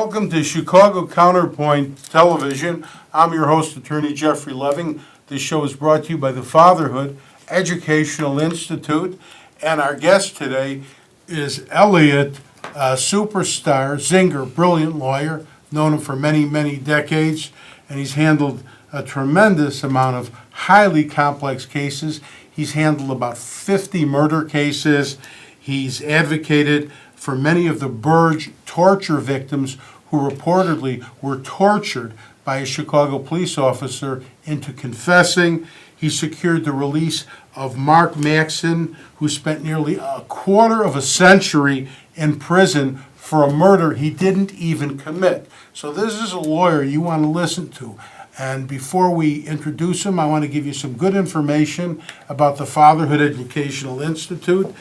Welcome to Chicago Counterpoint Television. I'm your host, Attorney Jeffrey Leving. This show is brought to you by the Fatherhood Educational Institute. And our guest today is Elliot, superstar Zinger, brilliant lawyer, known him for many, many decades. And he's handled a tremendous amount of highly complex cases. He's handled about 50 murder cases. He's advocated for many of the Burge torture victims who reportedly were tortured by a Chicago police officer into confessing. He secured the release of Mark Maxson, who spent nearly a quarter of a century in prison for a murder he didn't even commit. So this is a lawyer you want to listen to. And before we introduce him, I want to give you some good information about the Fatherhood Educational Institute.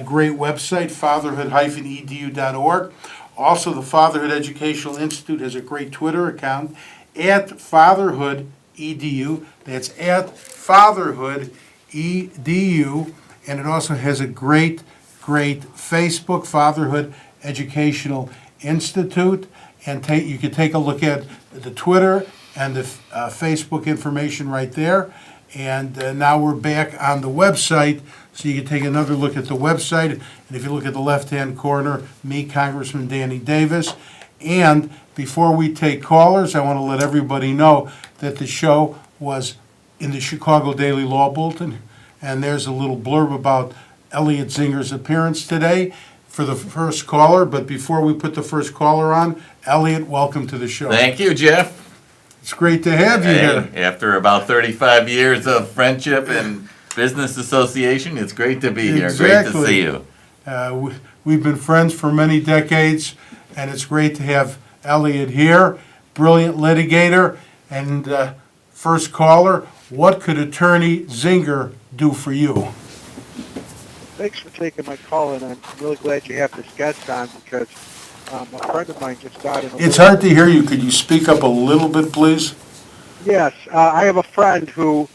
Great website, fatherhood-edu.org. Also, the Fatherhood Educational Institute has a great Twitter account, @fatherhoodedu. That's @fatherhoodedu. And it also has a great Facebook, Fatherhood Educational Institute. And you can take a look at the Twitter and the Facebook information right there. And now we're back on the website, so you can take another look at the website. And if you look at the left-hand corner, me, Congressman Danny Davis. And before we take callers, I want to let everybody know that the show was in the Chicago Daily Law Bulletin. And there's a little blurb about Elliot Zinger's appearance today for the first caller. But before we put the first caller on, Elliot, welcome to the show. Thank you, Jeff. It's great to have you here. After about 35 years of friendship and business association, it's great to be here. Exactly. Great to see you. We've been friends for many decades, and it's great to have Elliot here, brilliant litigator. And first caller, what could Attorney Zinger do for you? Thanks for taking my call, and I'm really glad you have this guest on because a friend of mine just died. It's hard to hear you. Could you speak up a little bit, please? Yes, I have a friend who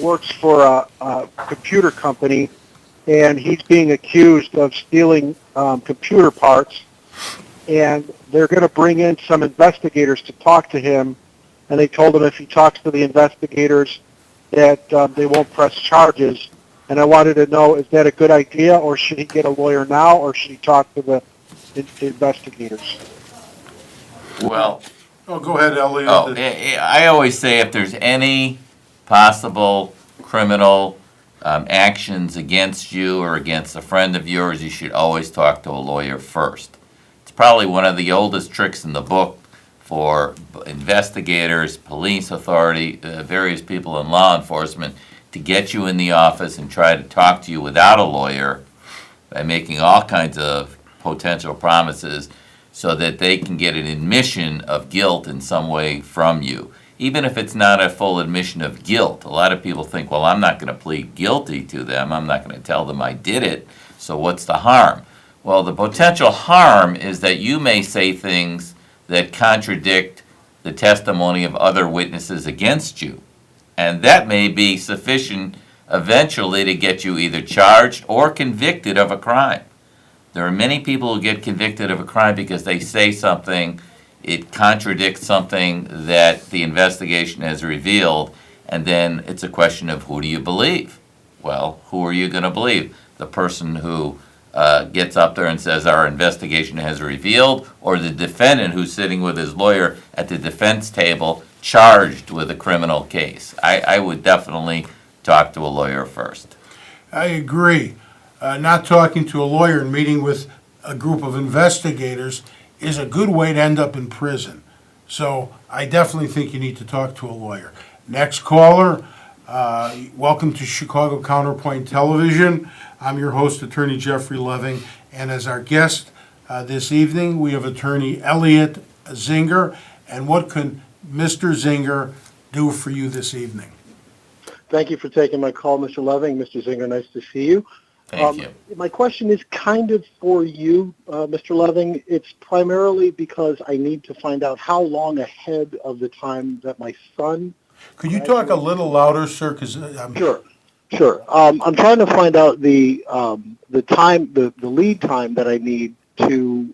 works for a computer company, and he's being accused of stealing computer parts, and they're going to bring in some investigators to talk to him, and they told him if he talks to the investigators that they won't press charges. And I wanted to know, is that a good idea, or should he get a lawyer now, or should he talk to the investigators? Well, go ahead, Elliot. I always say if there's any possible criminal actions against you or against a friend of yours, you should always talk to a lawyer first. It's probably one of the oldest tricks in the book for investigators, police authority, various people in law enforcement to get you in the office and try to talk to you without a lawyer by making all kinds of potential promises so that they can get an admission of guilt in some way from you. Even if it's not a full admission of guilt, a lot of people think, well, I'm not going to plead guilty to them. I'm not going to tell them I did it, so what's the harm? Well, the potential harm is that you may say things that contradict the testimony of other witnesses against you. And that may be sufficient eventually to get you either charged or convicted of a crime. There are many people who get convicted of a crime because they say something, it contradicts something that the investigation has revealed, and then it's a question of who do you believe? Well, who are you going to believe? The person who gets up there and says our investigation has revealed, or the defendant who's sitting with his lawyer at the defense table charged with a criminal case? I would definitely talk to a lawyer first. I agree. Not talking to a lawyer and meeting with a group of investigators is a good way to end up in prison. So I definitely think you need to talk to a lawyer. Next caller, welcome to Chicago Counterpoint Television. I'm your host, Attorney Jeffrey Leving, and as our guest this evening, we have Attorney Elliot Zinger. And what can Mr. Zinger do for you this evening? Thank you for taking my call, Mr. Leving. Mr. Zinger, nice to see you. Thank you. My question is kind of for you, Mr. Leving. It's primarily because I need to find out how long ahead of the time that my son... Could you talk a little louder, sir? Sure. I'm trying to find out the lead time that I need to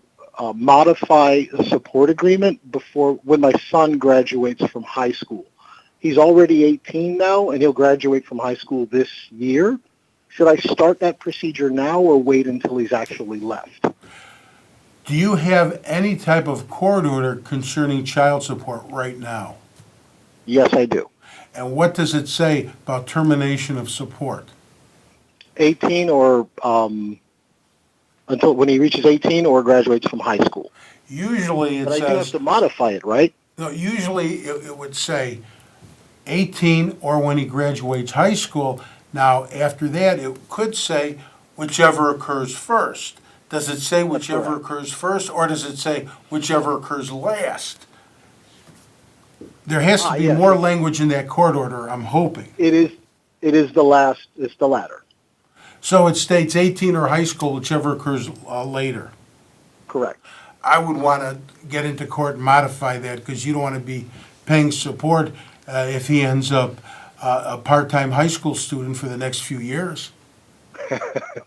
modify a support agreement before when my son graduates from high school. He's already 18 now, and he'll graduate from high school this year. Should I start that procedure now or wait until he's actually left? Do you have any type of court order concerning child support right now? Yes, I do. And what does it say about termination of support? 18 or until when he reaches 18 or graduates from high school. Usually it But I do have says, to modify it, right? no, usually it would say 18 or when he graduates high school. Now, after that, it could say whichever occurs first. Does it say whichever occurs first, or does it say whichever occurs last? There has to be yes. more language in that court order, I'm hoping. It is the last, it's the latter. So it states 18 or high school, whichever occurs later. Correct. I would want to get into court and modify that, because you don't want to be paying support if he ends up a part-time high school student for the next few years.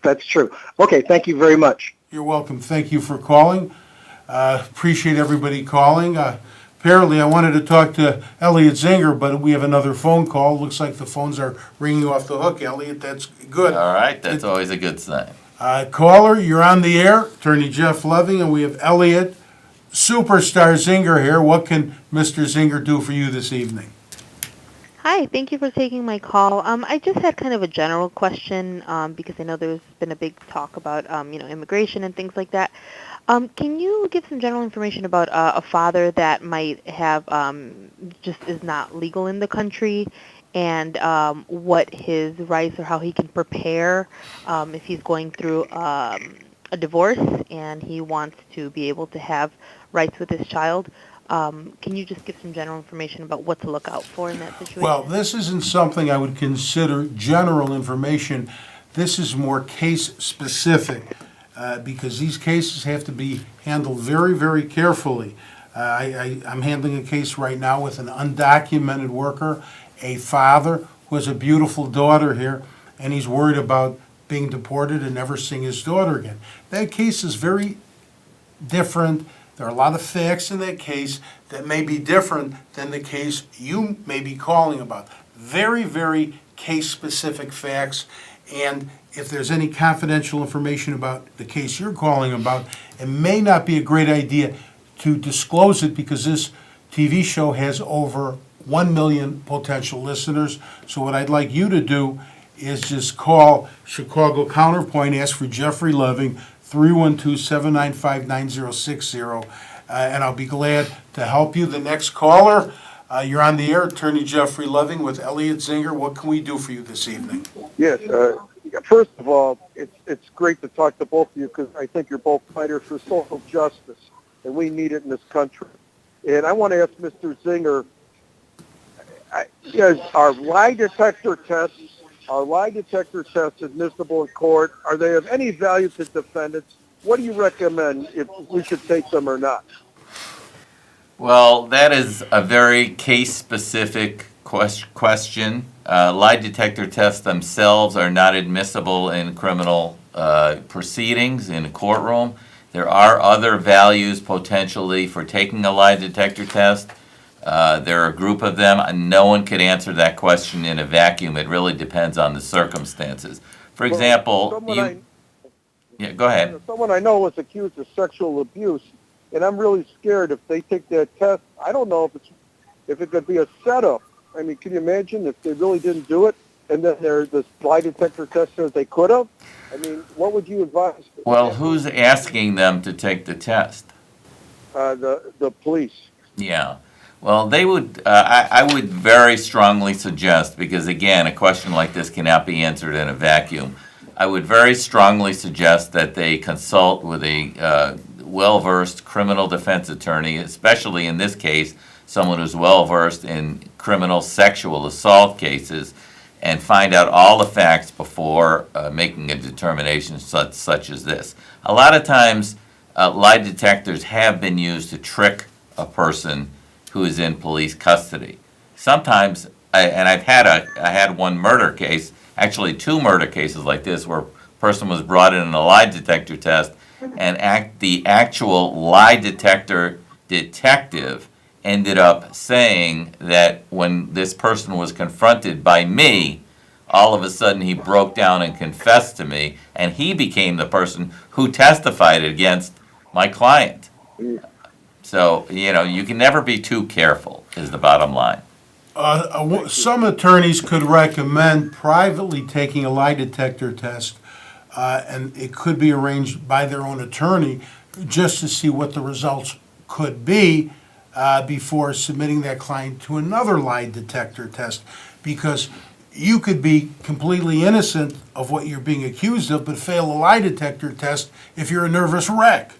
That's true. Okay, thank you very much. You're welcome. Thank you for calling. Appreciate everybody calling. Apparently, I wanted to talk to Elliot Zinger, but we have another phone call. Looks like the phones are ringing off the hook, Elliot. That's good. All right, that's always a good sign. Caller, you're on the air. Attorney Jeff Leving, and we have Elliot Superstar Zinger here. What can Mr. Zinger do for you this evening? Hi, thank you for taking my call. I just had kind of a general question because I know there's been a big talk about immigration and things like that. Can you give some general information about a father that might have just is not legal in the country, and what his rights or how he can prepare if he's going through a divorce and he wants to be able to have rights with his child? Can you just give some general information about what to look out for in that situation? Well, this isn't something I would consider general information. This is more case-specific, because these cases have to be handled very, very carefully. I'm handling a case right now with an undocumented worker, a father who has a beautiful daughter here, and he's worried about being deported and never seeing his daughter again. That case is very different. There are a lot of facts in that case that may be different than the case you may be calling about. Very, very case-specific facts, and if there's any confidential information about the case you're calling about, it may not be a great idea to disclose it, because this TV show has over 1 million potential listeners. So what I'd like you to do is just call Chicago Counterpoint, ask for Jeffrey Leving, 312-795-9060, and I'll be glad to help you. The next caller, you're on the air, Attorney Jeffrey Leving with Elliot Zinger. What can we do for you this evening? Yes. First of all, it's great to talk to both of you, because I think you're both fighters for social justice, and we need it in this country. And I want to ask Mr. Zinger, are lie detector tests admissible in court? Are they of any value to defendants? What do you recommend, if we should take them or not? Well, that is a very case-specific question. Lie detector tests themselves are not admissible in criminal proceedings in a courtroom. There are other values potentially for taking a lie detector test. There are a group of them, and no one could answer that question in a vacuum. It really depends on the circumstances. For example, yeah, go ahead. Someone I know was accused of sexual abuse, and I'm really scared if they take that test. I don't know if it could be a setup. I mean, can you imagine if they really didn't do it, and then the lie detector test says they could have? I mean, what would you advise? Well, who's asking them to take the test? The police. Yeah. Well, they would. I would very strongly suggest, because again, a question like this cannot be answered in a vacuum. I would very strongly suggest that they consult with a well-versed criminal defense attorney, especially in this case, someone who's well-versed in criminal sexual assault cases, and find out all the facts before making a determination such as this. A lot of times, lie detectors have been used to trick a person who is in police custody. Sometimes, I had one murder case, actually 2 murder cases like this, where a person was brought in a lie detector test, and the actual lie detector detective ended up saying that when this person was confronted by me, all of a sudden he broke down and confessed to me, and he became the person who testified against my client. So, you can never be too careful, is the bottom line. Some attorneys could recommend privately taking a lie detector test, and it could be arranged by their own attorney just to see what the results could be before submitting that client to another lie detector test. Because you could be completely innocent of what you're being accused of, but fail a lie detector test if you're a nervous wreck.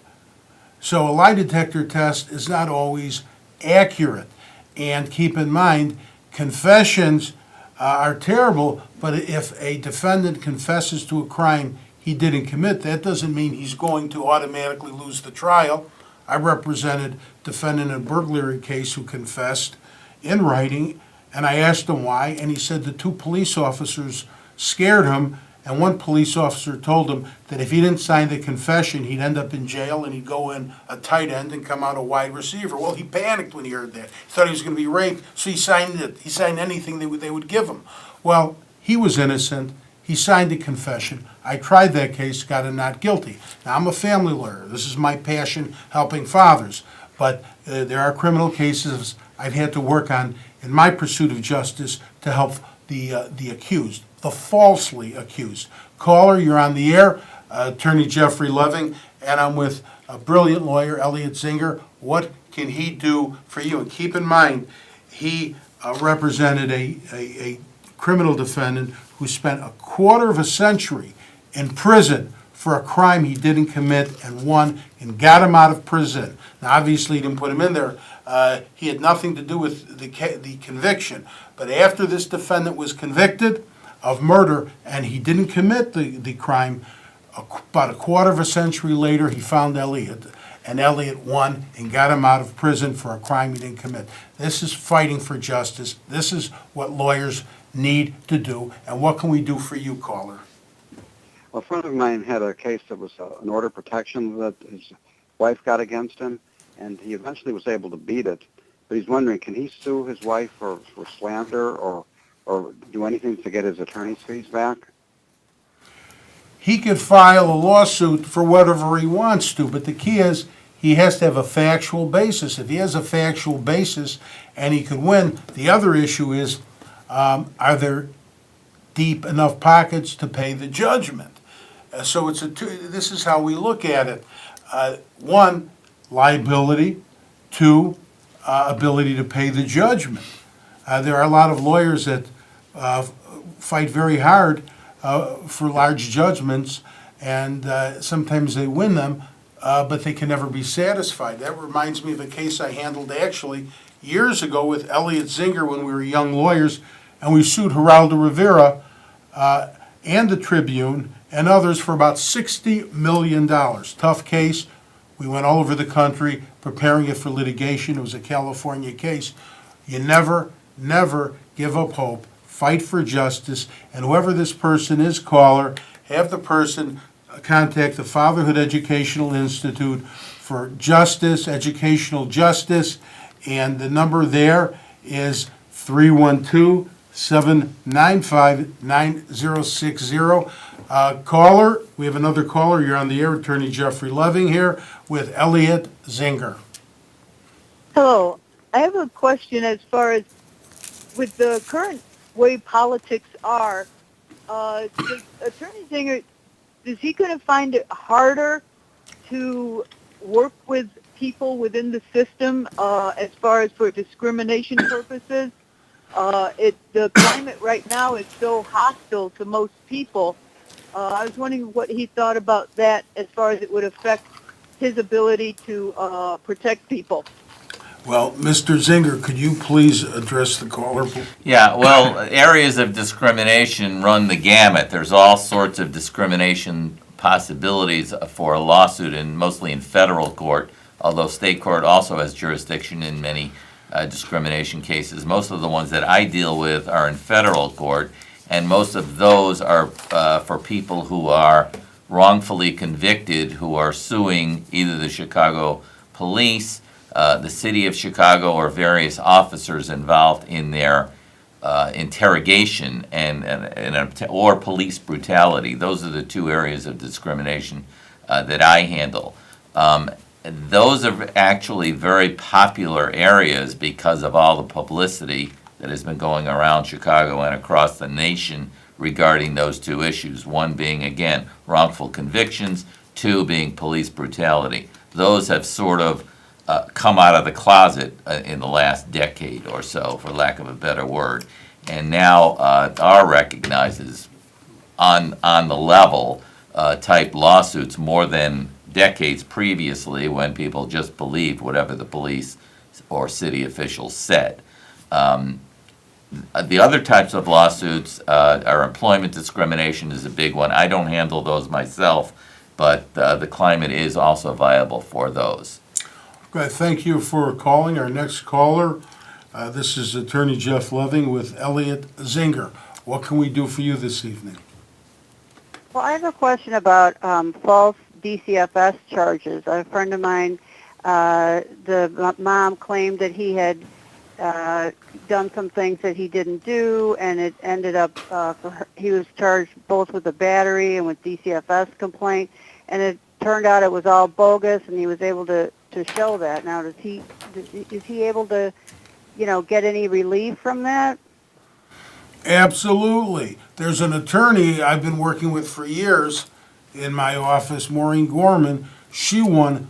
So a lie detector test is not always accurate. And keep in mind, confessions are terrible, but if a defendant confesses to a crime he didn't commit, that doesn't mean he's going to automatically lose the trial. I represented a defendant in a burglary case who confessed in writing, and I asked him why, and he said the two police officers scared him, and one police officer told him that if he didn't sign the confession, he'd end up in jail and he'd go in a tight end and come out a wide receiver. Well, he panicked when he heard that. He thought he was going to be raped, so he signed it. He signed anything they would give him. Well, he was innocent. He signed a confession. I tried that case, got a not guilty. Now, I'm a family lawyer. This is my passion, helping fathers. But there are criminal cases I've had to work on in my pursuit of justice to help the accused, the falsely accused. Caller, you're on the air. Attorney Jeffrey Leving, and I'm with a brilliant lawyer, Elliot Zinger. What can he do for you? And keep in mind, he represented a criminal defendant who spent a quarter of a century in prison for a crime he didn't commit and won and got him out of prison. Now, obviously, he didn't put him in there. He had nothing to do with the conviction. But after this defendant was convicted of murder and he didn't commit the crime, about a quarter of a century later, he found Elliot, and Elliot won and got him out of prison for a crime he didn't commit. This is fighting for justice. This is what lawyers need to do. And what can we do for you, caller? Well, a friend of mine had a case that was an order of protection that his wife got against him, and he eventually was able to beat it. But he's wondering, can he sue his wife for slander or do anything to get his attorney's fees back? He could file a lawsuit for whatever he wants to, but the key is he has to have a factual basis. If he has a factual basis and he could win, the other issue is, are there deep enough pockets to pay the judgment? So this is how we look at it. One, liability. Two, ability to pay the judgment. There are a lot of lawyers that fight very hard for large judgments, and sometimes they win them, but they can never be satisfied. That reminds me of a case I handled actually years ago with Elliot Zinger when we were young lawyers, and we sued Geraldo Rivera and the Tribune and others for about $60 million. Tough case. We went all over the country preparing it for litigation. It was a California case. You never give up hope. Fight for justice. And whoever this person is, caller, have the person contact the Fatherhood Educational Institute for justice, educational justice. And the number there is 312-795-9060. Caller, we have another caller. You're on the air. Attorney Jeffrey Leving here with Elliot Zinger. Hello. I have a question as far as with the current way politics are. Does Attorney Zinger, is he going to find it harder to work with people within the system as far as for discrimination purposes? The climate right now is so hostile to most people. I was wondering what he thought about that as far as it would affect his ability to protect people. Well, Mr. Zinger, could you please address the caller? Yeah, well, areas of discrimination run the gamut. There's all sorts of discrimination possibilities for a lawsuit, and mostly in federal court, although state court also has jurisdiction in many discrimination cases. Most of the ones that I deal with are in federal court, and most of those are for people who are wrongfully convicted, who are suing either the Chicago police, the city of Chicago, or various officers involved in their interrogation or police brutality. Those are the two areas of discrimination that I handle. Those are actually very popular areas because of all the publicity that has been going around Chicago and across the nation regarding those two issues. One being, again, wrongful convictions, two being police brutality. Those have sort of come out of the closet in the last decade or so, for lack of a better word, and now are recognized as on the level type lawsuits more than decades previously, when people just believed whatever the police or city officials said. The other types of lawsuits are employment discrimination is a big one. I don't handle those myself, but the climate is also viable for those. Okay, thank you for calling. Our next caller, this is Attorney Jeff Leving with Elliot Zinger. What can we do for you this evening? Well, I have a question about false DCFS charges. A friend of mine, the mom claimed that he had done some things that he didn't do, and it ended up he was charged both with a battery and with DCFS complaint, and it turned out it was all bogus, and he was able to show that. Now, is he able to, get any relief from that? Absolutely. There's an attorney I've been working with for years in my office, Maureen Gorman. She won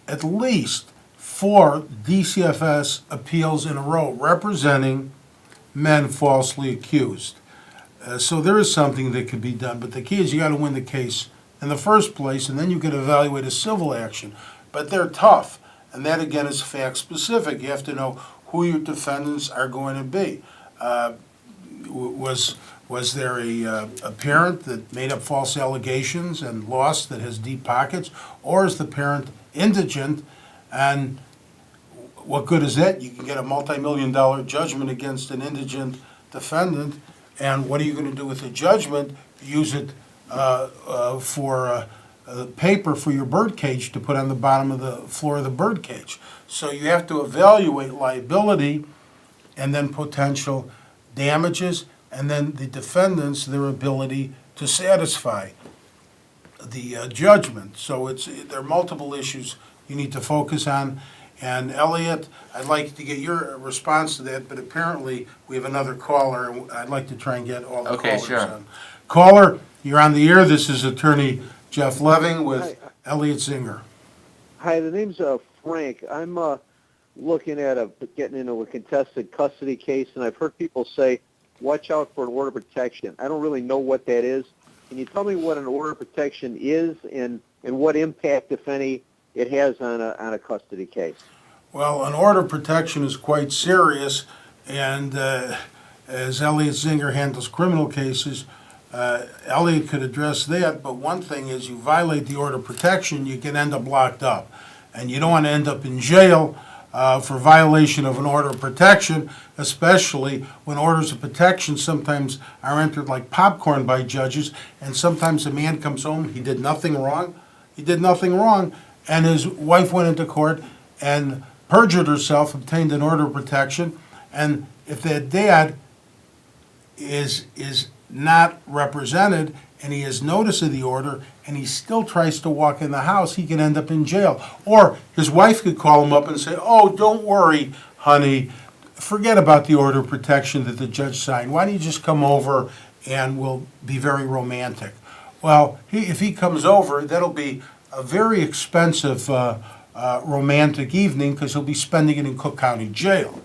at least 4 DCFS appeals in a row representing men falsely accused. So there is something that could be done, but the key is you got to win the case in the first place, and then you can evaluate a civil action. But they're tough, and that again is fact specific. You have to know who your defendants are going to be. Was there a parent that made up false allegations and lost, that has deep pockets, or is the parent indigent? And what good is that? You can get a multi-million-dollar judgment against an indigent defendant, and what are you going to do with the judgment? Use it for paper for your bird cage to put on the bottom of the floor of the bird cage. So you have to evaluate liability and then potential damages, and then the defendants, their ability to satisfy the judgment. So there are multiple issues you need to focus on. And Elliot, I'd like to get your response to that, but apparently we have another caller, and I'd like to try and get all the callers on. Caller, you're on the air. This is Attorney Jeff Leving with Elliot Zinger. Hi, the name's Frank. I'm looking at getting into a contested custody case, and I've heard people say, watch out for an order of protection. I don't really know what that is. Can you tell me what an order of protection is and what impact, if any, it has on a custody case? Well, an order of protection is quite serious, and as Elliot Zinger handles criminal cases, Elliot could address that, but one thing is you violate the order of protection, you can end up locked up. And you don't want to end up in jail for violation of an order of protection, especially when orders of protection sometimes are entered like popcorn by judges, and sometimes a man comes home, he did nothing wrong, and his wife went into court and perjured herself, obtained an order of protection, and if that dad is not represented and he has notice of the order and he still tries to walk in the house, he can end up in jail. Or his wife could call him up and say, oh, don't worry, honey, forget about the order of protection that the judge signed. Why don't you just come over and we'll be very romantic? Well, if he comes over, that'll be a very expensive romantic evening because he'll be spending it in Cook County Jail.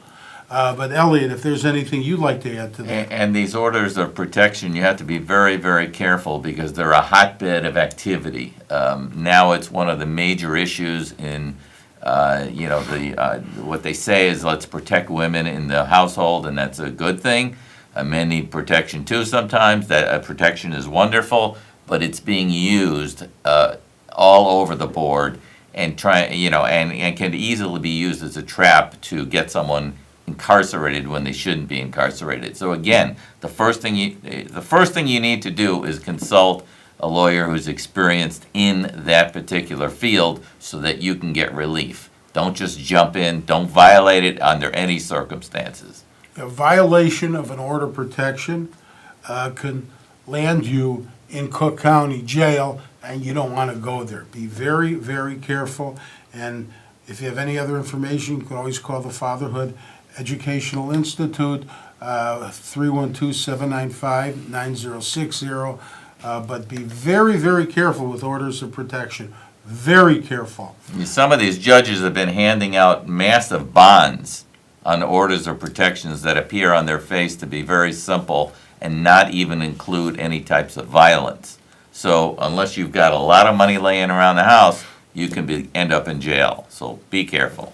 But Elliot, if there's anything you'd like to add to that. And these orders of protection, you have to be very, very careful because they're a hotbed of activity. Now it's one of the major issues in, what they say is let's protect women in the household, and that's a good thing. Men need protection too sometimes. That protection is wonderful, but it's being used all over the board and and can easily be used as a trap to get someone incarcerated when they shouldn't be incarcerated. So again, the first thing you need to do is consult a lawyer who's experienced in that particular field so that you can get relief. Don't just jump in. Don't violate it under any circumstances. A violation of an order of protection can land you in Cook County Jail, and you don't want to go there. Be very, very careful. And if you have any other information, you can always call the Fatherhood Educational Institute, 312-795-9060. But be very, very careful with orders of protection. Very careful. Some of these judges have been handing out massive bonds on orders of protections that appear on their face to be very simple and not even include any types of violence. So unless you've got a lot of money laying around the house, you can end up in jail. So be careful.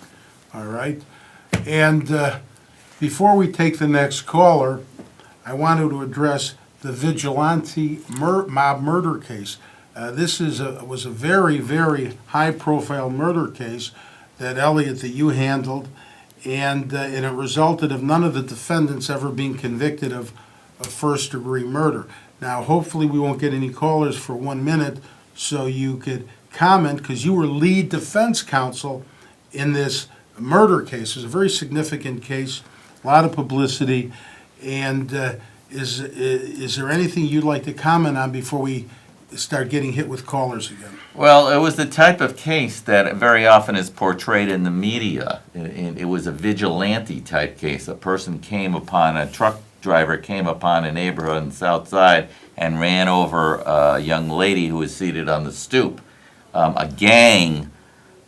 All right. And before we take the next caller, I wanted to address the vigilante mob murder case. This was a very, very high-profile murder case that, Elliot, that you handled, and it resulted of none of the defendants ever being convicted of first-degree murder. Now, hopefully we won't get any callers for 1 minute, so you could comment, because you were lead defense counsel in this murder case. It was a very significant case, a lot of publicity, and is there anything you'd like to comment on before we start getting hit with callers again? Well, it was the type of case that very often is portrayed in the media. It was a vigilante type case. A truck driver came upon a neighborhood on the south side and ran over a young lady who was seated on the stoop. A gang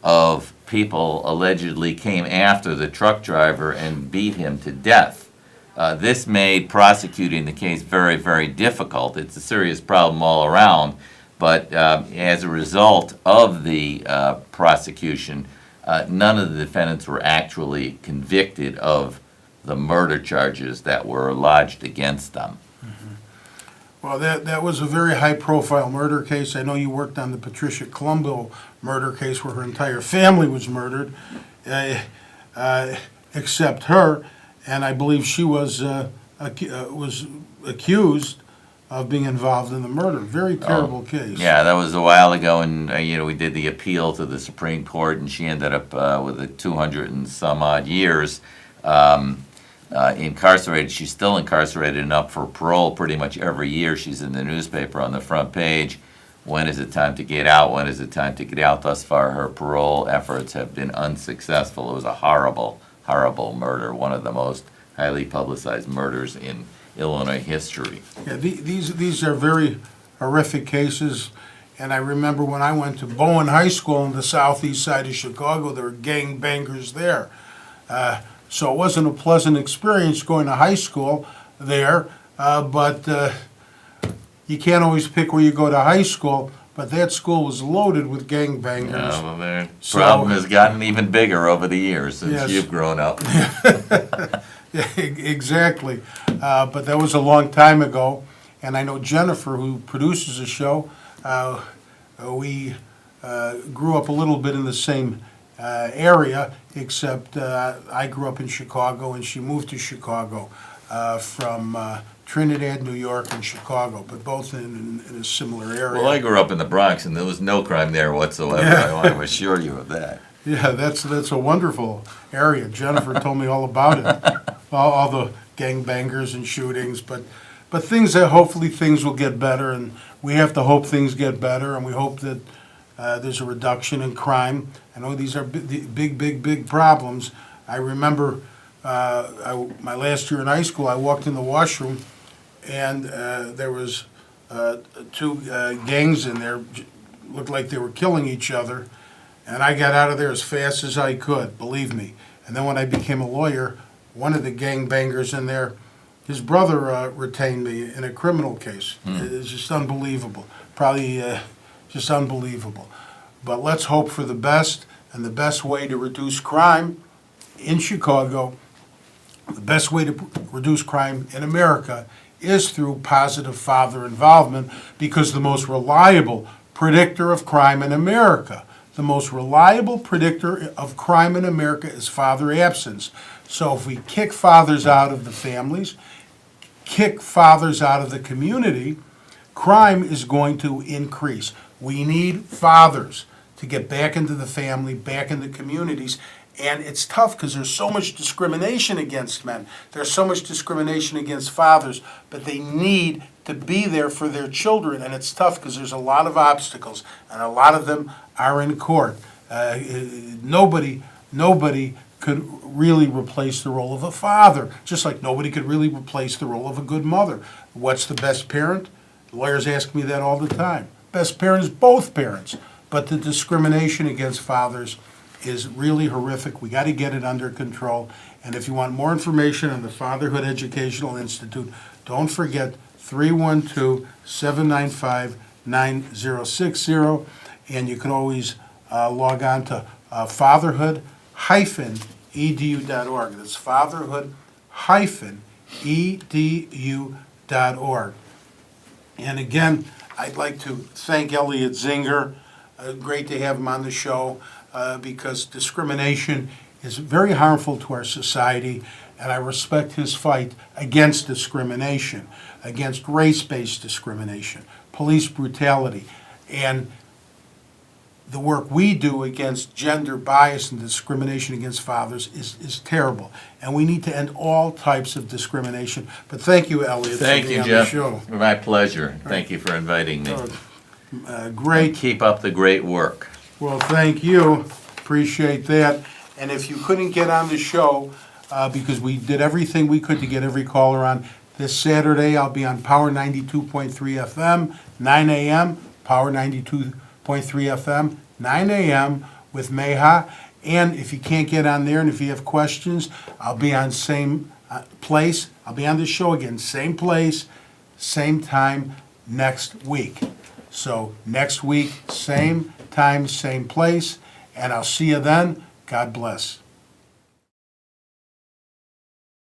of people allegedly came after the truck driver and beat him to death. This made prosecuting the case very, very difficult. It's a serious problem all around, but as a result of the prosecution, none of the defendants were actually convicted of the murder charges that were lodged against them. Mm-hmm. Well, that was a very high-profile murder case. I know you worked on the Patricia Colombo murder case where her entire family was murdered, except her. And I believe she was accused of being involved in the murder. Very terrible case. Yeah, that was a while ago, and we did the appeal to the Supreme Court, and she ended up with 200 and some odd years incarcerated. She's still incarcerated and up for parole pretty much every year. She's in the newspaper on the front page. When is it time to get out? When is it time to get out? Thus far, her parole efforts have been unsuccessful. It was a horrible murder, one of the most highly publicized murders in Illinois history. Yeah, these are very horrific cases, and I remember when I went to Bowen High School on the southeast side of Chicago, there were gang bangers there. So it wasn't a pleasant experience going to high school there, but you can't always pick where you go to high school. But that school was loaded with gangbangers. Yeah, well, the problem has gotten even bigger over the years since you've grown up. Yeah, exactly. But that was a long time ago. And I know Jennifer, who produces the show, we grew up a little bit in the same area, except I grew up in Chicago and she moved to Chicago from Trinidad, New York, and Chicago, but both in a similar area. Well, I grew up in the Bronx, and there was no crime there whatsoever. Yeah. I want to assure you of that. Yeah, that's a wonderful area. Jennifer told me all about it, all the gangbangers and shootings. But hopefully things will get better, and we have to hope things get better, and we hope that there's a reduction in crime. I know these are big problems. I remember my last year in high school, I walked in the washroom, and there was two gangs in there, looked like they were killing each other, and I got out of there as fast as I could, believe me. And then when I became a lawyer, one of the gangbangers in there, his brother retained me in a criminal case. It's just unbelievable, probably just unbelievable. But let's hope for the best, and the best way to reduce crime in Chicago, the best way to reduce crime in America is through positive father involvement, because the most reliable predictor of crime in America, the most reliable predictor of crime in America is father absence. So if we kick fathers out of the families, kick fathers out of the community, crime is going to increase. We need fathers to get back into the family, back into communities. And it's tough because there's so much discrimination against men. There's so much discrimination against fathers, but they need to be there for their children. And it's tough because there's a lot of obstacles, and a lot of them are in court. Nobody could really replace the role of a father, just like nobody could really replace the role of a good mother. What's the best parent? Lawyers ask me that all the time. Best parent is both parents, but the discrimination against fathers is really horrific. We got to get it under control. And if you want more information on the Fatherhood Educational Institute, don't forget 312-795-9060. And you can always log on to fatherhood-edu.org. That's fatherhood-edu.org. And again, I'd like to thank Elliot Zinger. Great to have him on the show because discrimination is very harmful to our society, and I respect his fight against discrimination, against race-based discrimination, police brutality, and the work we do against gender bias and discrimination against fathers is terrible. And we need to end all types of discrimination. But thank you, Elliot, Thank for you, being on the Jeff. show. My pleasure. Thank you for inviting me. Great. Keep up the great work. Well, thank you. Appreciate that. And if you couldn't get on the show, because we did everything we could to get every caller on, this Saturday I'll be on Power 92.3 FM, 9 a.m., Power 92.3 FM, 9 a.m. with Meha. And if you can't get on there and if you have questions, I'll be on same place. I'll be on the show again, same place, same time next week. So next week, same time, same place, and I'll see you then. God bless.